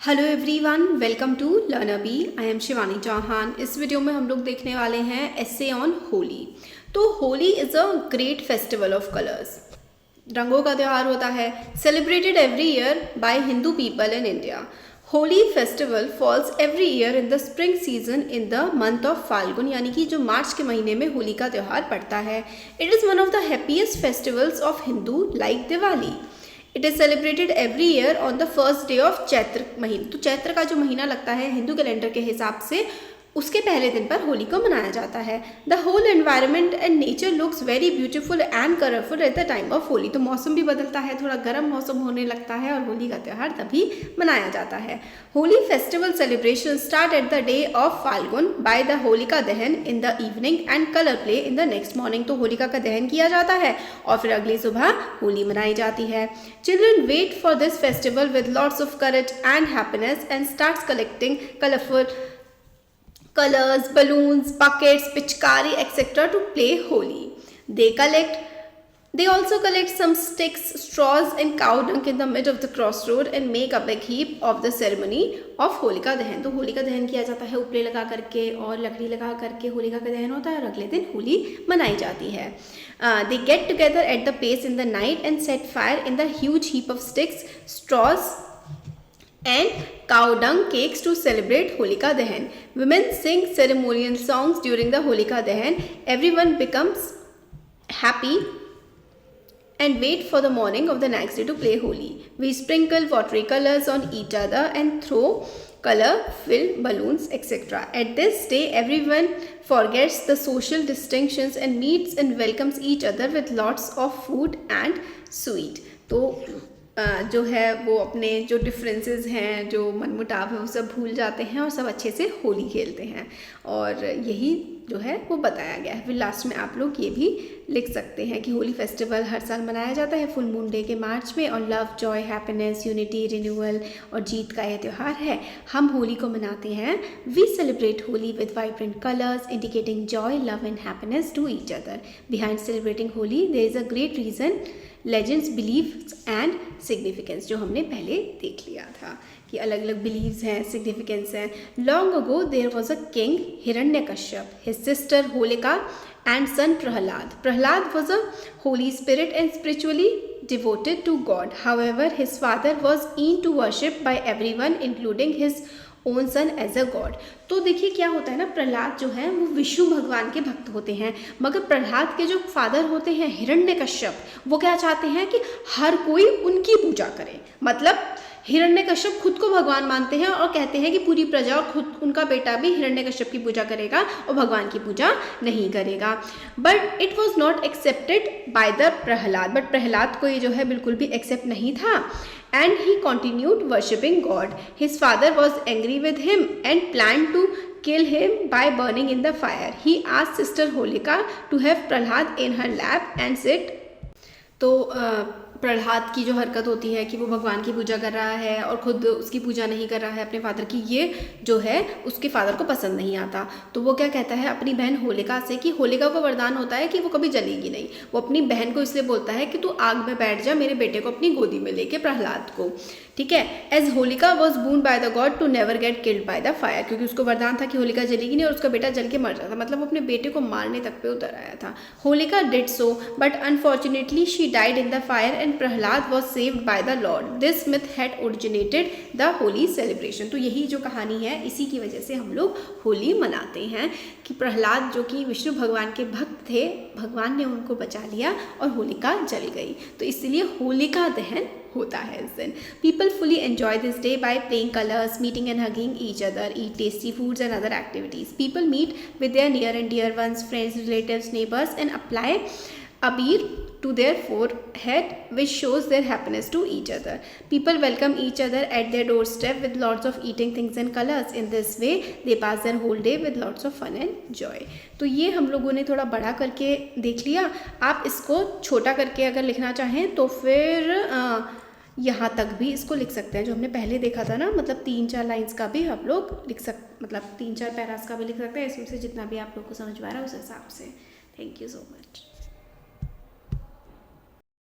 Hello everyone, welcome to Learner Bee. I am Shivani Chauhan. इस video में हम लोग देखने वाले हैं एसे ऑन होली। तो Holi is a great festival of colours. रंगों का त्यौहार होता है, celebrated every year by Hindu people in India. Holi festival falls every year in the spring season in the month of Phalgun, यानी कि जो मार्च के महीने में होली का त्यौहार पड़ता है। It is one of the happiest festivals of Hindu like Diwali. It is celebrated every year on the first day of Chaitra महीने। तो चैत्र का जो महीना लगता है हिंदू कैलेंडर के हिसाब से, उसके पहले दिन पर होली को मनाया जाता है। The whole environment and nature looks very beautiful and colourful at the time of Holi. तो मौसम भी बदलता है, थोड़ा गर्म मौसम होने लगता है और होली का त्यौहार तभी मनाया जाता है। Holi festival celebration start at the day of Phalgun by the Holika Dahan in the evening and colour play in the next morning. तो होलिका का दहन किया जाता है और फिर अगली सुबह होली मनाई जाती है। Children wait for this festival with lots of courage and happiness and starts collecting colourful colors, balloons, buckets, pichkari, etc. to play Holi. They also collect some sticks, straws and cow dung in the mid of the crossroad and make a big heap of the ceremony of Holika दहन। तो होलिका दहन किया जाता है उपले लगा करके और लकड़ी लगा करके होलिका का दहन होता है और अगले दिन होली मनाई जाती है। They get together at the place in the night and set fire in the huge heap of sticks, straws and cow dung cakes to celebrate Holika Dahan. Women sing ceremonial songs during the Holika Dahan. Everyone becomes happy and wait for the morning of the next day to play Holi. We sprinkle watery colors on each other and throw color-filled balloons, etc. At this day, everyone forgets the social distinctions and meets and welcomes each other with lots of food and sweet. तो जो है वो अपने जो differences हैं, जो मनमुटाव है, वो सब भूल जाते हैं और सब अच्छे से होली खेलते हैं। और यही जो है वो बताया गया है। फिर लास्ट में आप लोग ये भी लिख सकते हैं कि होली फेस्टिवल हर साल मनाया जाता है फुल मून डे के मार्च में, और love, Joy, happiness, unity, renewal और जीत का यह त्यौहार है। हम होली को मनाते हैं। We celebrate Holi with vibrant colours indicating joy, love and happiness to each other. Behind celebrating Holi there is a great reason, legends, believes and significance, जो हमने पहले देख लिया था कि अलग अलग बिलीव्स हैं, सिग्निफिकेंस हैं। Long ago there was a king Hiranyakashyap, his sister Holika and son Prahlad. Prahlad was a holy spirit and spiritually devoted to God. However, his father was into worship by everyone, including his own son as a god. तो देखिए क्या होता है ना, प्रहलाद जो है वो विष्णु भगवान के भक्त होते हैं, मगर प्रहलाद के जो फादर होते हैं हिरण्यकश्यप, वो क्या चाहते हैं कि हर कोई उनकी पूजा करे। मतलब हिरण्यकश्यप खुद को भगवान मानते हैं और कहते हैं कि पूरी प्रजा और खुद उनका बेटा भी हिरण्यकश्यप की पूजा करेगा और भगवान की पूजा नहीं करेगा। But it was not accepted by the Prahlad. But Prahlad को ये जो है बिल्कुल भी एक्सेप्ट नहीं था। And he continued worshipping God. His father was angry with him and planned to kill him by burning in the fire. He asked sister Holika to have Prahlad in her lap and sit. तो प्रहलाद की जो हरकत होती है कि वो भगवान की पूजा कर रहा है और ख़ुद उसकी पूजा नहीं कर रहा है अपने फादर की, ये जो है उसके फादर को पसंद नहीं आता। तो वो क्या कहता है अपनी बहन होलिका से कि होलिका को वरदान होता है कि वो कभी जलेगी नहीं। वो अपनी बहन को इसलिए बोलता है कि तू आग में बैठ जा मेरे बेटे को अपनी गोदी में लेके, प्रहलाद को, ठीक है। As Holika was boon by the god to never get killed by the fire, क्योंकि उसको वरदान था कि होलिका जलेगी नहीं और उसका बेटा जल के मर जाता। मतलब वो अपने बेटे को मारने तक पे उतर आया था। Holika did so but unfortunately she died in the fire and Prahlad was saved by the Lord. This myth had originated the Holi celebration. तो यही जो कहानी है, इसी की वजह से हम लोग होली मनाते हैं कि प्रहलाद जो कि विष्णु भगवान के भक्त थे, भगवान ने उनको बचा लिया और होलिका जल गई। तो इसलिए होलिका दहन होता है इस दिन। People fully enjoy this day by playing colours, meeting and hugging each other, eat tasty foods and other activities. People meet with their near and dear ones, friends, relatives, neighbours and apply abir to their forehead, which shows their happiness to each other. People welcome each other at their doorstep with lots of eating things and colors. In this way, they pass their whole day with lots of fun and joy. तो ये हम लोगों ने थोड़ा बड़ा करके देख लिया। आप इसको छोटा करके अगर लिखना चाहें तो फिर यहाँ तक भी इसको लिख सकते हैं, जो हमने पहले देखा था ना, मतलब 3-4 लाइन्स का भी आप लोग लिख मतलब 3-4 पैरास का भी लिख सकते हैं। इसमें से जितना भी आप लोग को समझ में आ रहा है उस हिसाब से। Thank you so much.